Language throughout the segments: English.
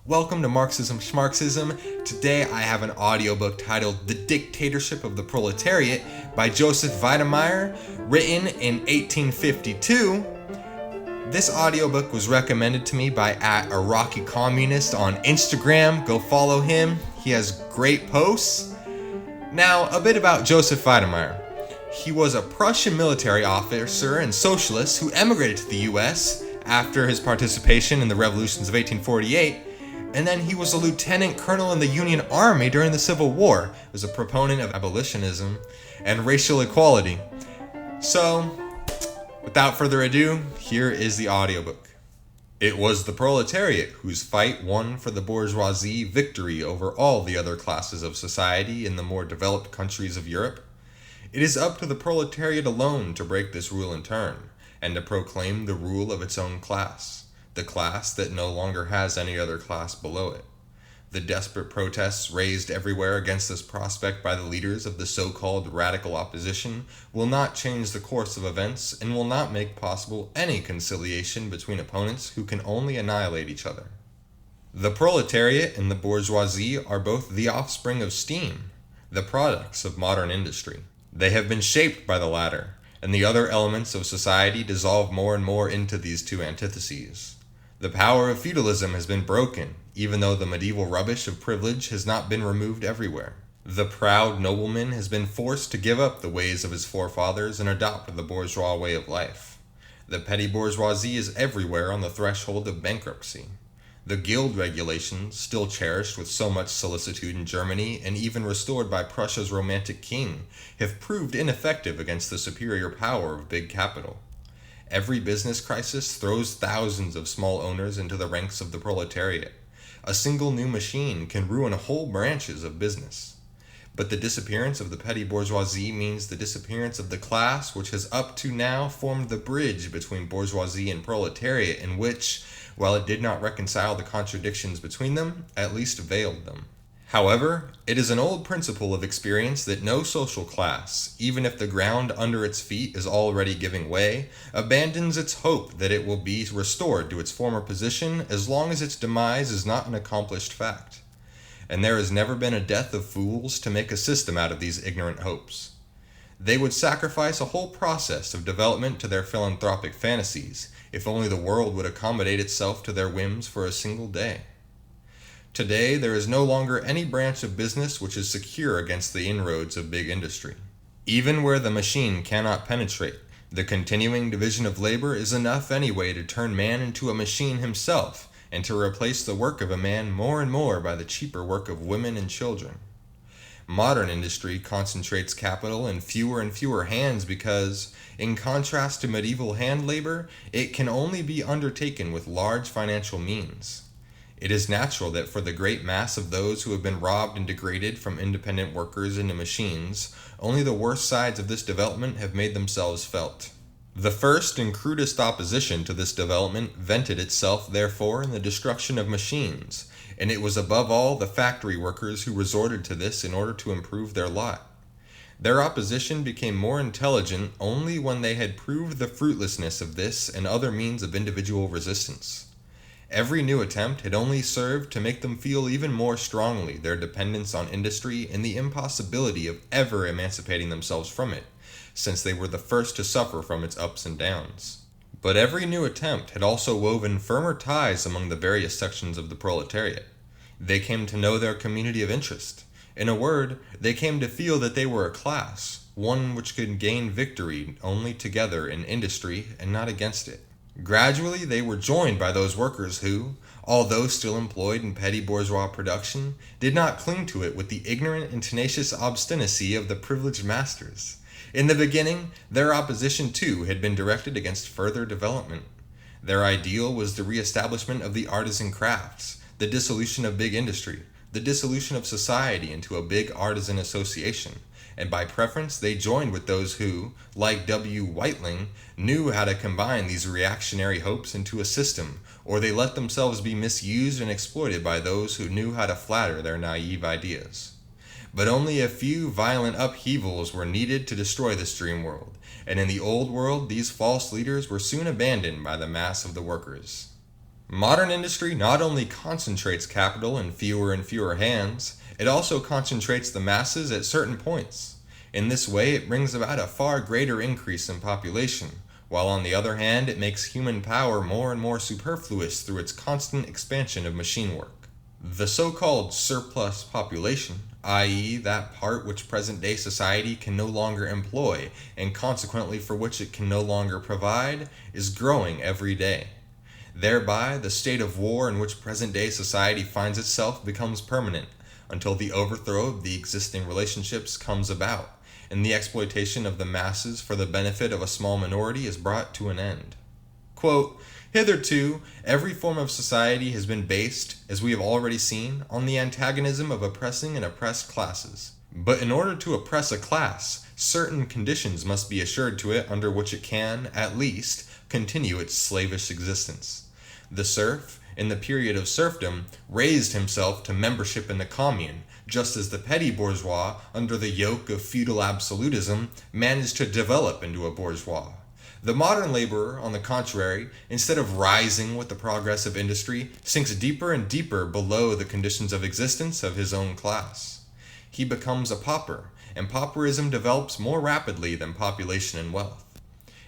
Welcome to Marxism, Schmarxism. Today I have an audiobook titled The Dictatorship of the Proletariat by Joseph Weydemeyer, written in 1852. This audiobook was recommended to me by @IraqiCommunist on Instagram. Go follow him. He has great posts. Now, a bit about Joseph Weydemeyer. He was a Prussian military officer and socialist who emigrated to the US after his participation in the revolutions of 1848. And then he was a lieutenant colonel in the Union Army during the Civil War. He was a proponent of abolitionism and racial equality. So, without further ado, here is the audiobook. It was the proletariat whose fight won for the bourgeoisie victory over all the other classes of society in the more developed countries of Europe. It is up to the proletariat alone to break this rule in turn, and to proclaim the rule of its own class. The class that no longer has any other class below it. The desperate protests raised everywhere against this prospect by the leaders of the so-called radical opposition will not change the course of events and will not make possible any conciliation between opponents who can only annihilate each other. The proletariat and the bourgeoisie are both the offspring of steam, the products of modern industry. They have been shaped by the latter, and the other elements of society dissolve more and more into these two antitheses. The power of feudalism has been broken, even though the medieval rubbish of privilege has not been removed everywhere. The proud nobleman has been forced to give up the ways of his forefathers and adopt the bourgeois way of life. The petty bourgeoisie is everywhere on the threshold of bankruptcy. The guild regulations, still cherished with so much solicitude in Germany and even restored by Prussia's romantic king, have proved ineffective against the superior power of big capital. Every business crisis throws thousands of small owners into the ranks of the proletariat. A single new machine can ruin whole branches of business. But the disappearance of the petty bourgeoisie means the disappearance of the class which has up to now formed the bridge between bourgeoisie and proletariat, and which, while it did not reconcile the contradictions between them, at least veiled them. However, it is an old principle of experience that no social class, even if the ground under its feet is already giving way, abandons its hope that it will be restored to its former position as long as its demise is not an accomplished fact. And there has never been a death of fools to make a system out of these ignorant hopes. They would sacrifice a whole process of development to their philanthropic fantasies, if only the world would accommodate itself to their whims for a single day. Today, there is no longer any branch of business which is secure against the inroads of big industry. Even where the machine cannot penetrate, the continuing division of labor is enough anyway to turn man into a machine himself, and to replace the work of a man more and more by the cheaper work of women and children. Modern industry concentrates capital in fewer and fewer hands because, in contrast to medieval hand labor, it can only be undertaken with large financial means. It is natural that for the great mass of those who have been robbed and degraded from independent workers into machines, only the worst sides of this development have made themselves felt. The first and crudest opposition to this development vented itself, therefore, in the destruction of machines, and it was above all the factory workers who resorted to this in order to improve their lot. Their opposition became more intelligent only when they had proved the fruitlessness of this and other means of individual resistance. Every new attempt had only served to make them feel even more strongly their dependence on industry and the impossibility of ever emancipating themselves from it, since they were the first to suffer from its ups and downs. But every new attempt had also woven firmer ties among the various sections of the proletariat. They came to know their community of interest. In a word, they came to feel that they were a class, one which could gain victory only together in industry and not against it. Gradually, they were joined by those workers who, although still employed in petty bourgeois production, did not cling to it with the ignorant and tenacious obstinacy of the privileged masters. In the beginning, their opposition too had been directed against further development. Their ideal was the re-establishment of the artisan crafts, the dissolution of big industry, the dissolution of society into a big artisan association, and by preference they joined with those who, like W. Whiteling, knew how to combine these reactionary hopes into a system, or they let themselves be misused and exploited by those who knew how to flatter their naive ideas. But only a few violent upheavals were needed to destroy this dream world, and in the old world these false leaders were soon abandoned by the mass of the workers. Modern industry not only concentrates capital in fewer and fewer hands, it also concentrates the masses at certain points. In this way, it brings about a far greater increase in population, while on the other hand, it makes human power more and more superfluous through its constant expansion of machine work. The so-called surplus population, i.e., that part which present-day society can no longer employ, and consequently for which it can no longer provide, is growing every day. Thereby, the state of war in which present-day society finds itself becomes permanent, until the overthrow of the existing relationships comes about, and the exploitation of the masses for the benefit of a small minority is brought to an end. Quote, "Hitherto, every form of society has been based, as we have already seen, on the antagonism of oppressing and oppressed classes. But in order to oppress a class, certain conditions must be assured to it under which it can, at least, continue its slavish existence. The serf, in the period of serfdom, raised himself to membership in the commune, just as the petty bourgeois, under the yoke of feudal absolutism, managed to develop into a bourgeois. The modern laborer, on the contrary, instead of rising with the progress of industry, sinks deeper and deeper below the conditions of existence of his own class. He becomes a pauper, and pauperism develops more rapidly than population and wealth.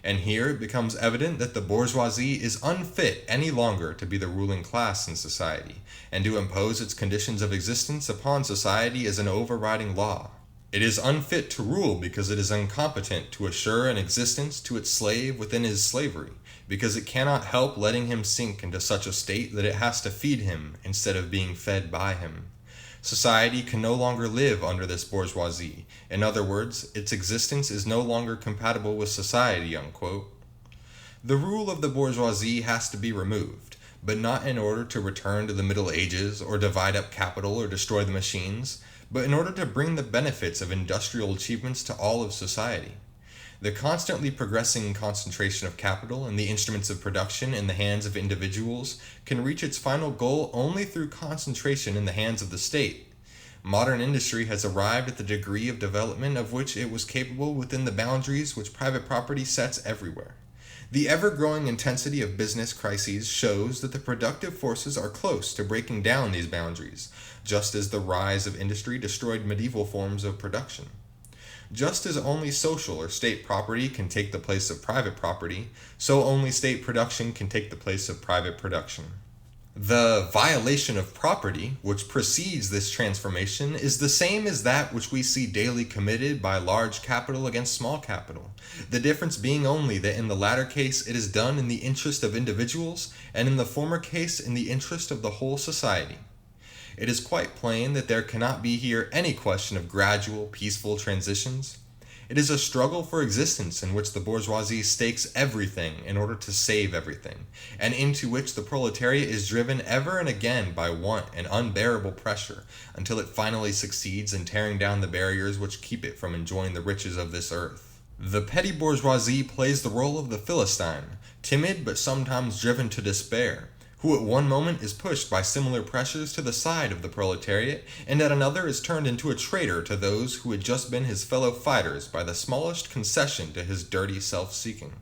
And here it becomes evident that the bourgeoisie is unfit any longer to be the ruling class in society, and to impose its conditions of existence upon society as an overriding law. It is unfit to rule because it is incompetent to assure an existence to its slave within his slavery, because it cannot help letting him sink into such a state that it has to feed him instead of being fed by him. Society can no longer live under this bourgeoisie. In other words, its existence is no longer compatible with society." Unquote. The rule of the bourgeoisie has to be removed, but not in order to return to the Middle Ages or divide up capital or destroy the machines, but in order to bring the benefits of industrial achievements to all of society. The constantly progressing concentration of capital and the instruments of production in the hands of individuals can reach its final goal only through concentration in the hands of the state. Modern industry has arrived at the degree of development of which it was capable within the boundaries which private property sets everywhere. The ever-growing intensity of business crises shows that the productive forces are close to breaking down these boundaries, just as the rise of industry destroyed medieval forms of production. Just as only social or state property can take the place of private property, so only state production can take the place of private production. The violation of property, which precedes this transformation, is the same as that which we see daily committed by large capital against small capital, the difference being only that in the latter case it is done in the interest of individuals, and in the former case in the interest of the whole society. It is quite plain that there cannot be here any question of gradual, peaceful transitions. It is a struggle for existence in which the bourgeoisie stakes everything in order to save everything, and into which the proletariat is driven ever and again by want and unbearable pressure, until it finally succeeds in tearing down the barriers which keep it from enjoying the riches of this earth. The petty bourgeoisie plays the role of the Philistine, timid but sometimes driven to despair, who at one moment is pushed by similar pressures to the side of the proletariat, and at another is turned into a traitor to those who had just been his fellow fighters by the smallest concession to his dirty self-seeking.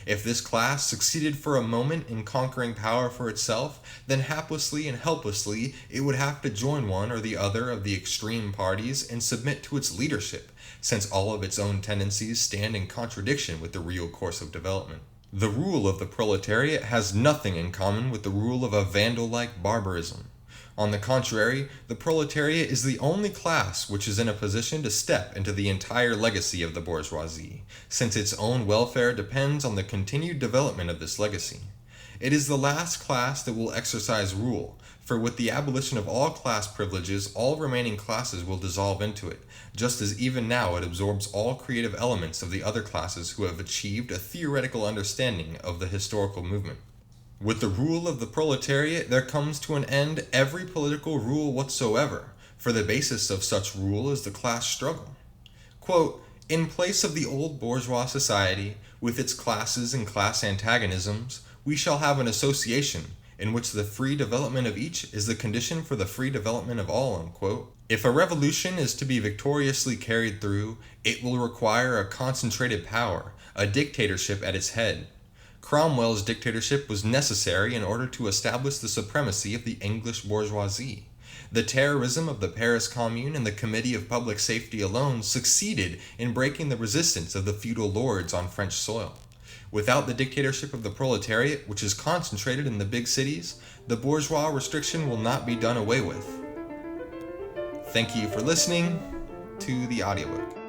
If this class succeeded for a moment in conquering power for itself, then haplessly and helplessly it would have to join one or the other of the extreme parties and submit to its leadership, since all of its own tendencies stand in contradiction with the real course of development. The rule of the proletariat has nothing in common with the rule of a Vandal-like barbarism. On the contrary, the proletariat is the only class which is in a position to step into the entire legacy of the bourgeoisie, since its own welfare depends on the continued development of this legacy. It is the last class that will exercise rule, for with the abolition of all class privileges, all remaining classes will dissolve into it, just as even now it absorbs all creative elements of the other classes who have achieved a theoretical understanding of the historical movement. With the rule of the proletariat, there comes to an end every political rule whatsoever, for the basis of such rule is the class struggle. Quote, "In place of the old bourgeois society, with its classes and class antagonisms, we shall have an association, in which the free development of each is the condition for the free development of all." Unquote. If a revolution is to be victoriously carried through, it will require a concentrated power, a dictatorship at its head. Cromwell's dictatorship was necessary in order to establish the supremacy of the English bourgeoisie. The terrorism of the Paris Commune and the Committee of Public Safety alone succeeded in breaking the resistance of the feudal lords on French soil. Without the dictatorship of the proletariat, which is concentrated in the big cities, the bourgeois restriction will not be done away with. Thank you for listening to the audiobook.